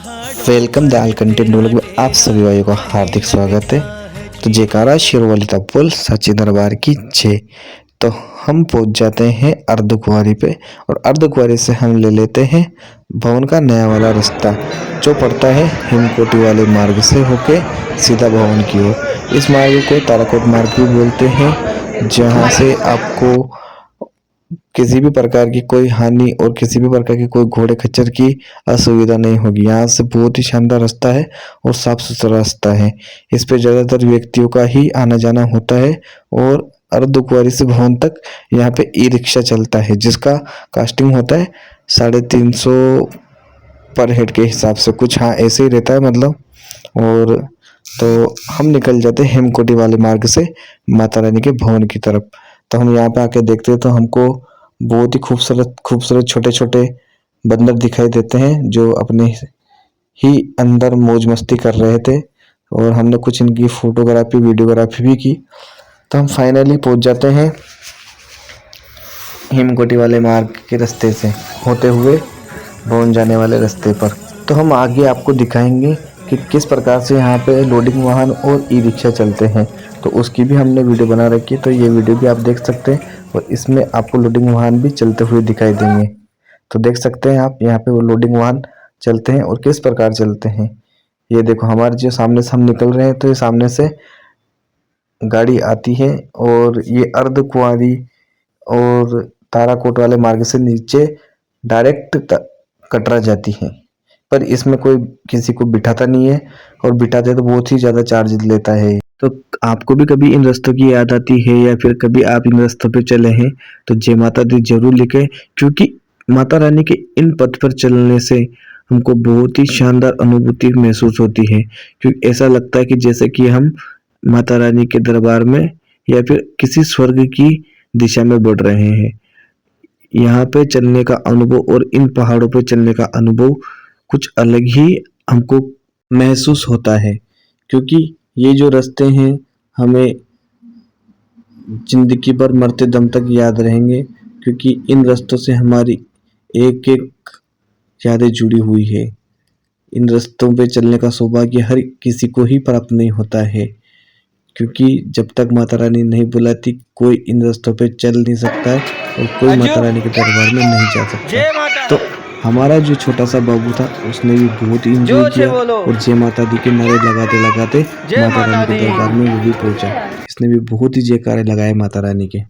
Welcome the all content vlog में आप सभी भाइयों का हार्दिक स्वागत है। तो जयकारा शेरवाली तक बोल सच्चे दरबार की जय। तो हम पहुंच जाते हैं अर्धकुंवारी पे और अर्धकुंवारी से हम ले लेते हैं भवन का नया वाला रास्ता जो पड़ता है हिमकोटी वाले मार्ग से होके सीधा भवन की ओर। इस मार्ग को ताराकोट मार्ग भी बोलते हैं, जहां से आपको किसी भी प्रकार की कोई हानि और किसी भी प्रकार की कोई घोड़े खच्चर की असुविधा नहीं होगी। यहाँ से बहुत ही शानदार रास्ता है और साफ सुथरा रास्ता है। इस पे ज़्यादातर व्यक्तियों का ही आना जाना होता है और अर्धकुंवारी से भवन तक यहाँ पे ई रिक्शा चलता है, जिसका कास्टिंग होता है 350 पर हेड के हिसाब से, कुछ हाँ ऐसे ही रहता है मतलब। और तो हम निकल जाते हैं हेमकोटी वाले मार्ग से माता रानी के भवन की तरफ। तो हम यहाँ पे आके देखते हैं तो हमको बहुत ही खूबसूरत खूबसूरत छोटे छोटे बंदर दिखाई देते हैं जो अपने ही अंदर मौज मस्ती कर रहे थे और हमने कुछ इनकी फोटोग्राफी वीडियोग्राफी भी की। तो हम फाइनली पहुंच जाते हैं हेमकोटी वाले मार्ग के रास्ते से होते हुए भवन जाने वाले रास्ते पर। तो हम आगे आपको दिखाएंगे कि किस प्रकार से यहाँ पे लोडिंग वाहन और ई रिक्शा चलते हैं, तो उसकी भी हमने वीडियो बना रखी है। तो ये वीडियो भी आप देख सकते हैं और इसमें आपको लोडिंग वाहन भी चलते हुए दिखाई देंगे। तो देख सकते हैं आप यहाँ पे वो लोडिंग वाहन चलते हैं और किस प्रकार चलते हैं। ये देखो हमारे जो सामने से हम निकल रहे हैं तो ये सामने से गाड़ी आती है और ये अर्धकुंवारी और ताराकोट वाले मार्ग से नीचे डायरेक्ट कटरा जाती है, पर इसमें कोई किसी को बिठाता नहीं है और बिठाते तो बहुत ही ज़्यादा चार्ज लेता है। तो आपको भी कभी इन रास्तों की याद आती है या फिर कभी आप इन रास्तों पे चले हैं तो जय माता दी जरूर लिखें, क्योंकि माता रानी के इन पथ पर चलने से हमको बहुत ही शानदार अनुभूति महसूस होती है। क्योंकि ऐसा लगता है कि जैसे कि हम माता रानी के दरबार में या फिर किसी स्वर्ग की दिशा में बढ़ रहे हैं। यहाँ पे चलने का अनुभव और इन पहाड़ों पे चलने का अनुभव कुछ अलग ही हमको महसूस होता है, क्योंकि ये जो रास्ते हैं हमें जिंदगी भर मरते दम तक याद रहेंगे, क्योंकि इन रास्तों से हमारी एक एक यादें जुड़ी हुई है। इन रास्तों पे चलने का सौभाग्य हर किसी को ही प्राप्त नहीं होता है, क्योंकि जब तक माता रानी नहीं बुलाती कोई इन रास्तों पे चल नहीं सकता है और कोई माता रानी के दरबार में नहीं जा सकता। तो हमारा जो छोटा सा बाबू था उसने भी बहुत ही इंजॉय किया और जय माता दी के नारे लगाते लगाते माता रानी के दरबार में वो भी पहुंचा। इसने भी बहुत ही जयकारे लगाए माता रानी के।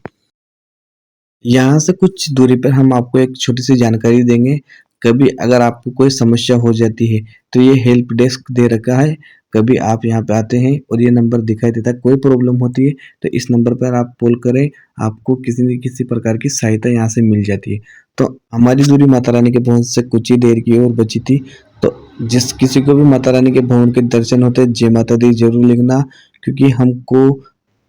यहाँ से कुछ दूरी पर हम आपको एक छोटी सी जानकारी देंगे। कभी अगर आपको कोई समस्या हो जाती है तो ये हेल्प डेस्क दे रखा है। कभी आप यहाँ पे आते हैं और ये नंबर दिखाई देता है, कोई प्रॉब्लम होती है तो इस नंबर पर आप कॉल करें, आपको किसी न किसी प्रकार की सहायता यहाँ से मिल जाती है। तो हमारी दूरी माता रानी के भवन से कुछ ही देर की ओर बची थी। तो जिस किसी को भी माता रानी के भवन के दर्शन होते जय माता दी जरूर लिखना, क्योंकि हमको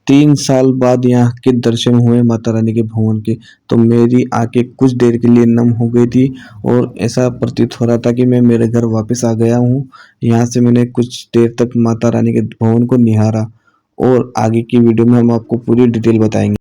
3 साल बाद यहाँ के दर्शन हुए माता रानी के भवन के। तो मेरी आंखें कुछ देर के लिए नम हो गई थी और ऐसा प्रतीत हो रहा था कि मैं मेरे घर वापस आ गया हूँ। यहाँ से मैंने कुछ देर तक माता रानी के भवन को निहारा और आगे की वीडियो में हम आपको पूरी डिटेल बताएंगे।